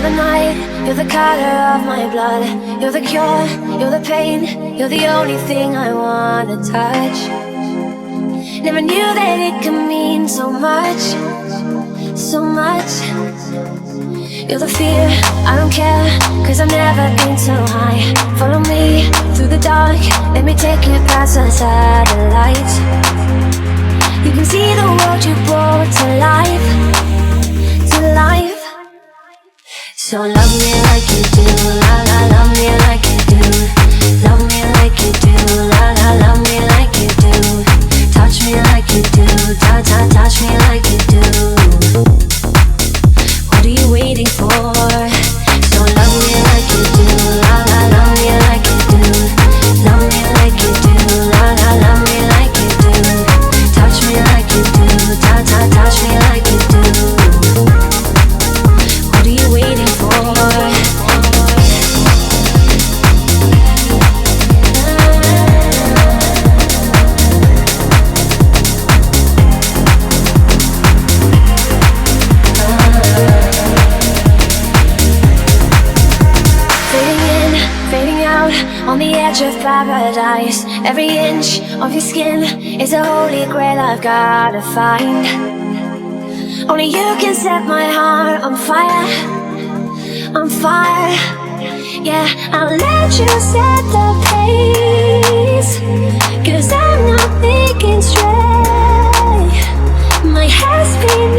the night, you're the color of my blood. You're the cure, you're the pain, you're the only thing I wanna touch. Never knew that it could mean so much, so much. You're the fear, I don't care, cause I've never been so high. Follow me through the dark, let me take you past the satellite. You can see the world you brought to life, to life. So love me like you do, la la, love me like you do. Love me like you do, la la, love me like you do. Touch me like you do, ta ta, touch me like you do. What are you waiting for? So love me like you do, la la, love me like you do. Love me like you do, la la, love me like you do. Touch me like you do, ta ta, touch me like you do. What are you waiting for? On the edge of paradise, every inch of your skin is a holy grail I've gotta find. Only you can set my heart on fire, on fire. Yeah, I'll let you set the pace, cause I'm not thinking straight. My head's spinning